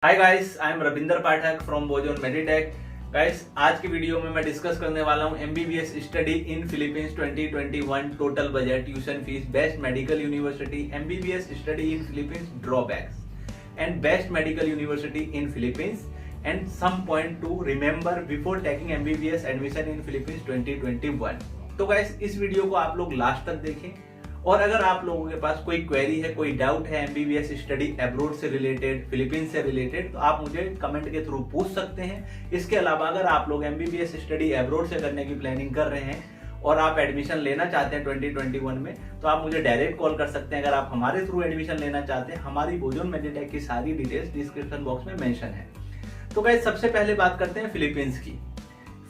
Hi guys, I am Ravinder Pathak from Bozon Meditech. Guys, आज की video में मैं डिस्कस करने वाला हूं MBBS study in Philippines 2021 total budget, tuition fees, best medical university, MBBS study in Philippines drawbacks and best medical university in Philippines and some point to remember before taking MBBS admission in Philippines 2021। तो guys, इस video को आप लोग last तक देखें और अगर आप लोगों के पास कोई क्वेरी है, कोई डाउट है एमबीबीएस स्टडी अब्रॉड से रिलेटेड, फिलीपींस से रिलेटेड, तो आप मुझे कमेंट के थ्रू पूछ सकते हैं। इसके अलावा अगर आप लोग एमबीबीएस स्टडी अब्रॉड से करने की प्लानिंग कर रहे हैं और आप एडमिशन लेना चाहते हैं 2021 में, तो आप मुझे डायरेक्ट कॉल कर सकते हैं। अगर आप हमारे थ्रू एडमिशन लेना चाहते हैं, हमारी बोजोन मेडिटेक की सारी डिटेल्स डिस्क्रिप्शन बॉक्स में मेंशन है। तो गाइस, सबसे पहले बात करते हैं फिलीपींस की।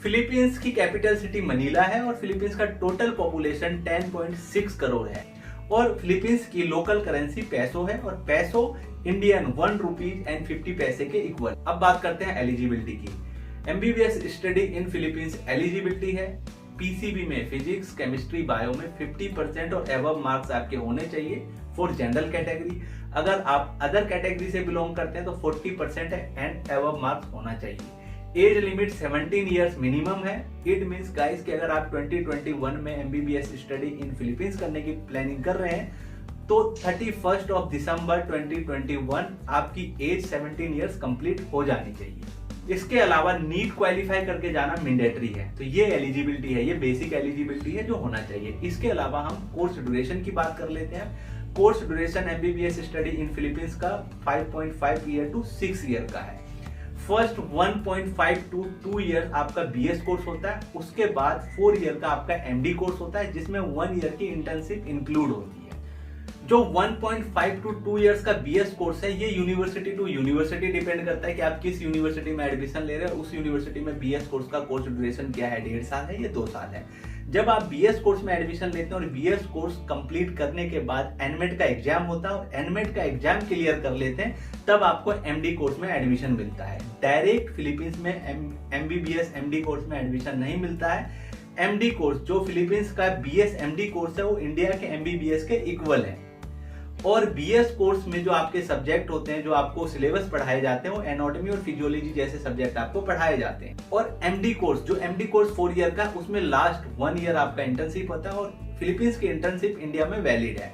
फिलीपींस की कैपिटल सिटी मनीला है और फिलीपींस का टोटल पॉपुलेशन 10.6 करोड़ है और फिलीपींस की लोकल करेंसी पैसो है और पैसो इंडियन 1 रुपीज एंड 50 पैसे के इक्वल। अब बात करते हैं एलिजिबिलिटी की। MBBS study in Philippines eligibility है पीसीबी में फिजिक्स, केमिस्ट्री, बायो में 50% और एबव मार्क्स आपके होने चाहिए फॉर जनरल कैटेगरी। अगर आप अदर कैटेगरी से बिलोंग करते हैं तो 40% है एंड एबव मार्क्स होना चाहिए। एज लिमिट 17 इयर्स मिनिमम है। इट मींस गाइस कि अगर आप 2021 में एमबीबीएस स्टडी इन फिलीपींस करने की प्लानिंग कर रहे हैं तो 31 ऑफ दिसंबर 2021 आपकी एज 17 इयर्स कंप्लीट हो जानी चाहिए। इसके अलावा नीट क्वालिफाई करके जाना मैंडेटरी है। तो ये एलिजिबिलिटी है, ये बेसिक एलिजिबिलिटी है जो होना चाहिए। इसके अलावा हम कोर्स ड्यूरेशन की बात कर लेते हैं। Course duration MBBS study in Philippines का 5.5 ईयर टू 6 ईयर का है। फर्स्ट 1.5 टू 2 ईयर आपका बीएस कोर्स होता है, उसके बाद 4 ईयर का आपका एमडी कोर्स होता है जिसमें 1 ईयर की इंटर्नशिप इंक्लूड होती है। जो 1.5 टू 2 ईयर्स का बीएस कोर्स है, ये यूनिवर्सिटी टू यूनिवर्सिटी डिपेंड करता है कि आप किस यूनिवर्सिटी में एडमिशन ले रहे हैं। उस यूनिवर्सिटी में बीएस कोर्स का कोर्स ड्यूरेशन क्या है, 1.5 साल है या 2 साल है। जब आप बीएस कोर्स में एडमिशन लेते हैं और बीएस कोर्स कंप्लीट करने के बाद एनमेट का एग्जाम होता है और एनमेट का एग्जाम क्लियर कर लेते हैं, तब आपको एमडी कोर्स में एडमिशन मिलता है। डायरेक्ट फिलीपींस में एमबीबीएस एमडी कोर्स में एडमिशन नहीं मिलता है। एमडी कोर्स जो फिलीपींस का बीएस एमडी कोर्स है वो इंडिया के एमबीबीएस के इक्वल है। और बीएस कोर्स में जो आपके सब्जेक्ट होते हैं, जो आपको सिलेबस पढ़ाए जाते हैं, वो एनाटॉमी और फिजियोलॉजी जैसे सब्जेक्ट आपको पढ़ाए जाते हैं। और एमडी कोर्स, जो एमडी कोर्स 4 ईयर का, उसमें लास्ट 1 ईयर आपका इंटर्नशिप होता है और फिलीपींस की इंटर्नशिप इंडिया में वैलिड है।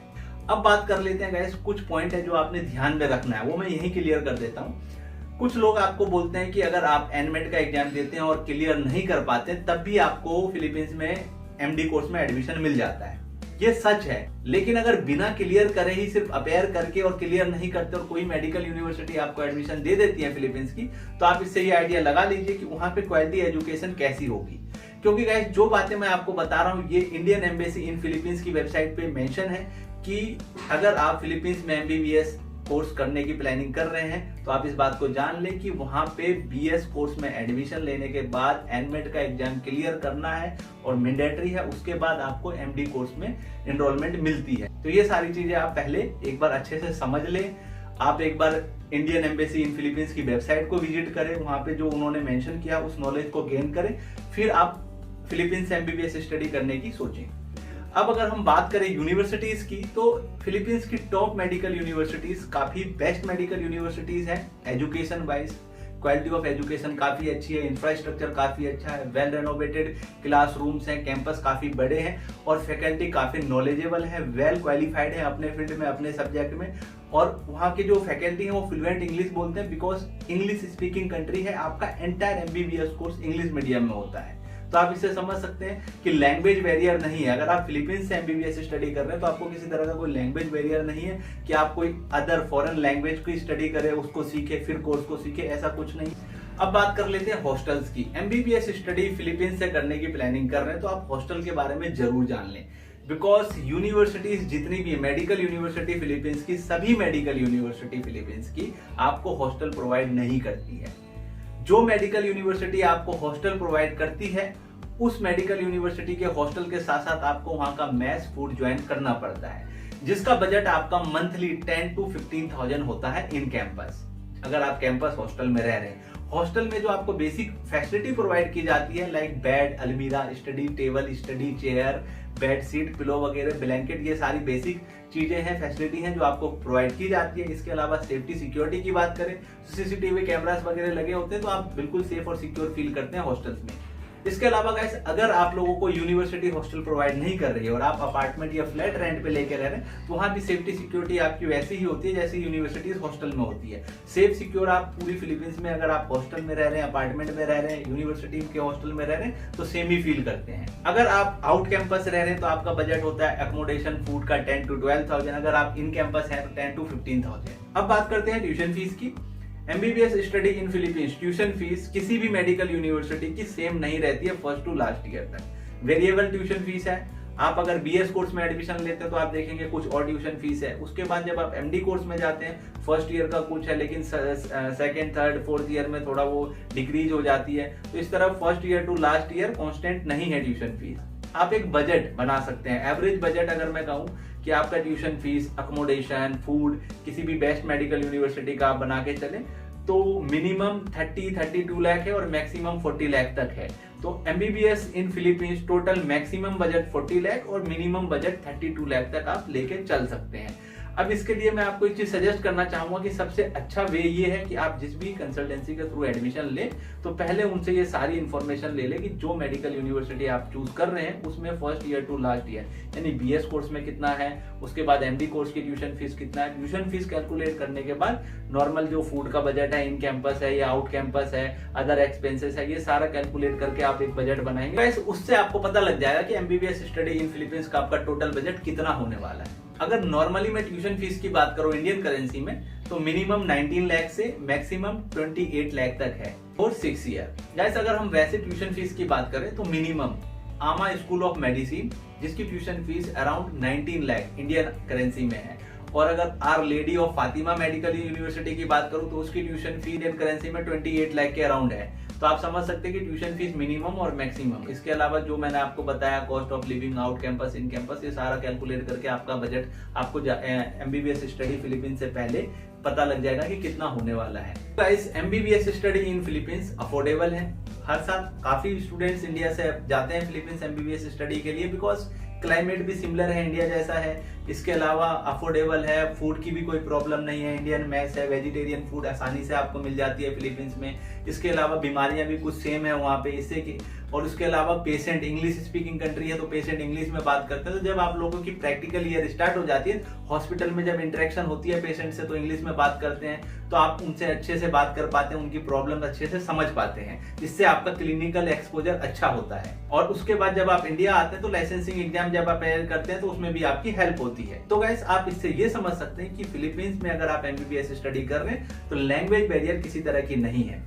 अब बात कर लेते हैं गाइस, कुछ पॉइंट है जो आपने ध्यान में रखना है, वो मैं यही क्लियर कर देता हूँ। कुछ लोग आपको बोलते हैं कि अगर आप एनमेट का एग्जाम देते हैं और क्लियर नहीं कर पाते तब भी आपको फिलीपींस में एमडी कोर्स में एडमिशन मिल जाता है। ये सच है, लेकिन अगर बिना क्लियर करे ही सिर्फ अपेयर करके और क्लियर नहीं करते और कोई मेडिकल यूनिवर्सिटी आपको एडमिशन दे देती है फिलीपींस की, तो आप इससे ये आइडिया लगा लीजिए कि वहां पे क्वालिटी एजुकेशन कैसी होगी। क्योंकि गाइस, जो बातें मैं आपको बता रहा हूँ ये इंडियन एम्बेसी इन फिलीपींस की वेबसाइट पे मेंशन है कि अगर आप फिलीपींस में एमबीबीएस कोर्स करने की प्लानिंग कर रहे हैं तो आप इस बात को जान लें कि वहां पे बीएस कोर्स में एडमिशन लेने के बाद एनमेट का एग्जाम क्लियर करना है और मैंडेटरी है। उसके बाद आपको एमडी कोर्स में एनरोलमेंट मिलती है। तो ये सारी चीजें आप पहले एक बार अच्छे से समझ लें। आप एक बार इंडियन एम्बेसी इन फिलीपींस की वेबसाइट को विजिट करें, वहां पे जो उन्होंने मेंशन किया उस नॉलेज को गेन करें, फिर आप फिलीपींस एमबीबीएस स्टडी करने की सोचें। अब अगर हम बात करें यूनिवर्सिटीज की, तो फिलीपींस की टॉप मेडिकल यूनिवर्सिटीज काफी बेस्ट मेडिकल यूनिवर्सिटीज हैं। Education wise quality of education काफी अच्छी है, इंफ्रास्ट्रक्चर काफी अच्छा है, वेल रेनोवेटेड क्लासरूम्स हैं, कैंपस काफी बड़े हैं और फैकल्टी काफी नॉलेजेबल है, वेल क्वालिफाइड है अपने फील्ड में, अपने सब्जेक्ट में। और वहाँ के जो फैकल्टी हैं वो फ्लुएंट इंग्लिश बोलते हैं बिकॉज इंग्लिश स्पीकिंग कंट्री है। आपका entire MBBS course English medium में होता है। तो आप इससे समझ सकते हैं कि लैंग्वेज बैरियर नहीं है। अगर आप फिलीपींस से एमबीबीएस स्टडी कर रहे हैं तो आपको किसी तरह का कोई लैंग्वेज बैरियर नहीं है कि आप कोई अदर फॉरेन लैंग्वेज की स्टडी करें, उसको सीखे, फिर कोर्स को सीखे, ऐसा कुछ नहीं। अब बात कर लेते हैं हॉस्टल्स की। एमबीबीएस स्टडी फिलीपींस से करने की प्लानिंग कर रहे हैं तो आप हॉस्टल के बारे में जरूर जान लें। बिकॉज यूनिवर्सिटीज जितनी भी मेडिकल यूनिवर्सिटी फिलीपींस की, सभी मेडिकल यूनिवर्सिटी फिलीपींस की आपको हॉस्टल प्रोवाइड नहीं करती है। जो मेडिकल यूनिवर्सिटी आपको हॉस्टल प्रोवाइड करती है, उस मेडिकल यूनिवर्सिटी के हॉस्टल के साथ साथ आपको वहां का मेस फूड ज्वाइन करना पड़ता है, जिसका बजट आपका मंथली 10 to 15,000 होता है इन कैंपस, अगर आप कैंपस हॉस्टल में रह रहे हैं। हॉस्टल में जो आपको बेसिक फैसिलिटी प्रोवाइड की जाती है लाइक बेड, अलमीरा, study table, study chair, bed sheet, pillow वगैरह, ब्लैंकेट, ये सारी बेसिक चीजें हैं, फैसिलिटी हैं जो आपको प्रोवाइड की जाती है। इसके अलावा सेफ्टी सिक्योरिटी की बात करें तो सीसीटीवी कैमरास वगैरह लगे होते हैं, तो आप बिल्कुल सेफ और सिक्योर फील करते हैं हॉस्टल्स में। इसके अलावा गाइस, अगर आप लोगों को यूनिवर्सिटी हॉस्टल प्रोवाइड नहीं कर रही है और आप अपार्टमेंट या फ्लैट रेंट पे लेके रह रहे हैं, तो वहां भी सेफ्टी सिक्योरिटी आपकी वैसी ही होती है जैसी यूनिवर्सिटीज हॉस्टल में होती है। सेफ सिक्योर आप पूरी फिलीपींस में, अगर आप हॉस्टल में रह रहे हैं, अपार्टमेंट में रह रहे हैं, यूनिवर्सिटी के हॉस्टल में रह रहे हैं, तो सेम ही फील करते हैं। अगर आप आउट कैंपस रह रहे हैं तो आपका बजट होता है अकोमोडेशन फूड का 10 to 12,000, अगर आप इन कैंपस हैं तो 10 to 15,000। अब बात करते हैं ट्यूशन फीस की। MBBS study in Philippines tuition fees किसी भी मेडिकल यूनिवर्सिटी की सेम नहीं रहती है फर्स्ट टू लास्ट ईयर तक। वेरिएबल ट्यूशन फीस है। आप अगर बीएस कोर्स में एडमिशन लेते हैं तो आप देखेंगे कुछ और ट्यूशन फीस है। उसके बाद जब आप एमडी कोर्स में जाते हैं, फर्स्ट ईयर का कुछ है, लेकिन सेकंड, थर्ड, फोर्थ ईयर में थोड़ा वो डिक्रीज हो जाती है। तो इस तरह first year to last year constant नहीं है ट्यूशन फीस। आप एक बजट बना सकते हैं। एवरेज बजट अगर मैं कहूँ कि आपका ट्यूशन फीस, अकोमोडेशन, फूड किसी भी बेस्ट मेडिकल यूनिवर्सिटी का आप बना के चले तो मिनिमम 32 लाख है और मैक्सिमम 40 लाख तक है। तो एमबीबीएस इन Philippines total maximum budget 40 lakh और मिनिमम बजट 32 लाख तक आप लेके चल सकते हैं। अब इसके लिए मैं आपको एक चीज सजेस्ट करना चाहूंगा कि सबसे अच्छा वे ये है कि आप जिस भी कंसल्टेंसी के थ्रू एडमिशन लें तो पहले उनसे ये सारी इंफॉर्मेशन ले लें कि जो मेडिकल यूनिवर्सिटी आप चूज कर रहे हैं उसमें first year to last year यानी बीएस कोर्स में कितना है, उसके बाद एमडी कोर्स की ट्यूशन फीस कितना है। ट्यूशन फीस कैलकुलेट करने के बाद नॉर्मल जो फूड का बजट है, इन कैंपस है या आउट कैंपस है, अदर एक्सपेंसेस है, ये सारा कैलकुलेट करके आप एक बजट बनाएंगे। उससे आपको पता लग जाएगा कि एमबीबीएस स्टडी इन फिलीपींस का आपका टोटल बजट कितना होने वाला है। अगर नॉर्मली मैं ट्यूशन फीस की बात करूं इंडियन करेंसी में तो मिनिमम 19 लाख से मैक्सिमम 28 लाख तक है फॉर 6 ईयर। गाइस, अगर हम वैसे ट्यूशन फीस की बात करें तो minimum AMA school of medicine जिसकी tuition fees around 19 lakh Indian currency में है, और अगर our lady of Fatima medical university की बात करूं तो उसकी ट्यूशन फी इंडियन करेंसी में 28 लाख के अराउंड है। तो आप समझ सकते हैं कि ट्यूशन फीस मिनिमम और मैक्सिमम, इसके अलावा जो मैंने आपको बताया cost of living, out campus, in campus, ये सारा कैलकुलेट करके आपका बजट आपको एमबीबीएस स्टडी फिलीपींस से पहले पता लग जाएगा कि कितना होने वाला है। Guys, MBBS study in Philippines affordable है। हर साल काफी स्टूडेंट्स इंडिया से जाते हैं फिलीपींस एमबीबीएस स्टडी के लिए, बिकॉज क्लाइमेट भी सिमिलर है, इंडिया जैसा है। इसके अलावा अफोर्डेबल है, फूड की भी कोई प्रॉब्लम नहीं है, इंडियन मेस है, वेजिटेरियन फूड आसानी से आपको मिल जाती है फिलीपींस में। इसके अलावा बीमारियां भी कुछ सेम है वहाँ पे, इससे कि और उसके अलावा पेशेंट इंग्लिश स्पीकिंग कंट्री है तो पेशेंट इंग्लिश में बात करते हैं। तो जब आप लोगों की प्रैक्टिकल ईयर स्टार्ट हो जाती है, हॉस्पिटल में जब इंटरेक्शन होती है पेशेंट से तो इंग्लिश में बात करते हैं, तो आप उनसे अच्छे से बात कर पाते हैं, उनकी प्रॉब्लम अच्छे से समझ पाते हैं, जिससे आपका क्लिनिकल एक्सपोजर अच्छा होता है। और उसके बाद जब आप इंडिया आते हैं तो लाइसेंसिंग एग्जाम जब आप तैयार करते हैं तो उसमें भी आपकी हेल्प होती है। तो गाइस, आप इससे ये समझ सकते हैं कि फिलीपींस में अगर आप एमबीबीएस स्टडी कर रहे हैं तो लैंग्वेज बैरियर किसी तरह की नहीं है।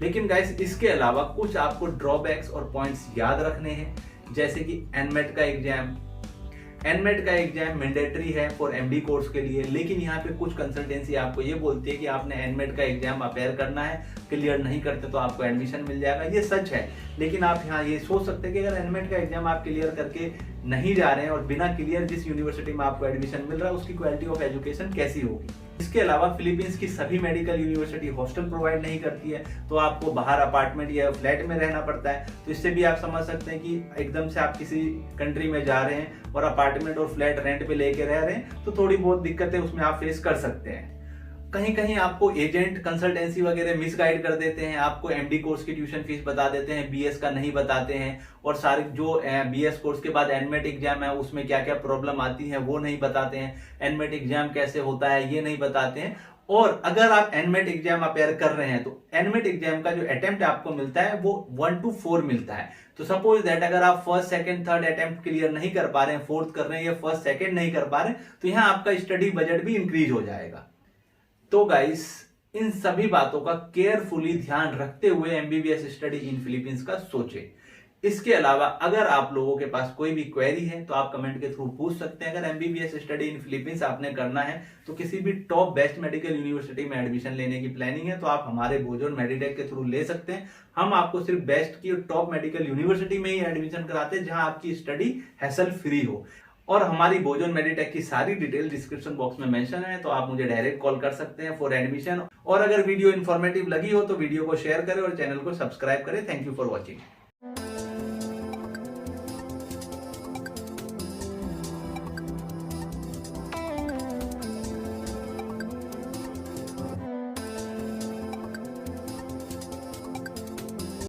लेकिन गाइस, इसके अलावा कुछ आपको ड्रॉबैक्स और पॉइंट्स याद रखने हैं, जैसे कि एनमेट का एग्जाम। एनमेट का एग्जाम मैंडेटरी है फॉर एमडी कोर्स के लिए, लेकिन यहाँ पे कुछ कंसल्टेंसी आपको ये बोलती है कि आपने एनमेट का एग्जाम अपेयर करना है, क्लियर नहीं करते तो आपको एडमिशन मिल जाएगा। ये सच है, लेकिन आप यहाँ ये सोच सकते हैं कि अगर एनमेट का एग्जाम आप क्लियर करके नहीं जा रहे हैं और बिना क्लियर जिस यूनिवर्सिटी में आपको एडमिशन मिल रहा है उसकी क्वालिटी ऑफ एजुकेशन कैसी होगी। इसके अलावा फिलीपींस की सभी मेडिकल यूनिवर्सिटी हॉस्टल प्रोवाइड नहीं करती है, तो आपको बाहर अपार्टमेंट या फ्लैट में रहना पड़ता है। तो इससे भी आप समझ सकते हैं कि एकदम से आप किसी कंट्री में जा रहे हैं और अपार्टमेंट और फ्लैट रेंट पे लेके रह रहे हैं तो थोड़ी बहुत दिक्कतें उसमें आप फेस कर सकते हैं। कहीं कहीं आपको एजेंट कंसल्टेंसी वगैरह मिसगाइड कर देते हैं, आपको एमडी कोर्स की ट्यूशन फीस बता देते हैं, बीएस का नहीं बताते हैं, और सारे जो बीएस कोर्स के बाद एनमेट एग्जाम है उसमें क्या क्या प्रॉब्लम आती है वो नहीं बताते हैं, एनमेट एग्जाम कैसे होता है ये नहीं बताते हैं। और अगर आप एनमेट एग्जाम अपेयर कर रहे हैं तो एनमेट एग्जाम का जो अटेम्प्ट आपको मिलता है वो 1 to 4 मिलता है। तो सपोज दैट अगर आप first, second, third attempt clear नहीं कर पा रहे हैं, फोर्थ कर रहे हैं या फर्स्ट, सेकंड नहीं कर पा रहे हैं, तो यहाँ आपका स्टडी बजट भी इंक्रीज हो जाएगा। तो गाइस, इन सभी बातों का केयरफुली ध्यान रखते हुए एमबीबीएस स्टडी इन फिलीपींस का सोचे। इसके अलावा अगर आप लोगों के पास कोई भी क्वेरी है तो आप कमेंट के थ्रू पूछ सकते हैं। अगर एमबीबीएस स्टडी इन फिलीपींस आपने करना है तो किसी भी टॉप बेस्ट मेडिकल यूनिवर्सिटी में एडमिशन लेने की प्लानिंग है तो आप हमारे बोजोन मेडिटेक के थ्रू ले सकते हैं। हम आपको सिर्फ बेस्ट की टॉप मेडिकल यूनिवर्सिटी में ही एडमिशन कराते हैं जहां आपकी स्टडी हैसल फ्री हो। और हमारी बोजोन मेडिटेक की सारी डिटेल डिस्क्रिप्शन बॉक्स में मेंशन है, तो आप मुझे डायरेक्ट कॉल कर सकते हैं फॉर एडमिशन। और अगर वीडियो इन्फॉर्मेटिव लगी हो तो वीडियो को शेयर करें और चैनल को सब्सक्राइब करें। Thank you for watching.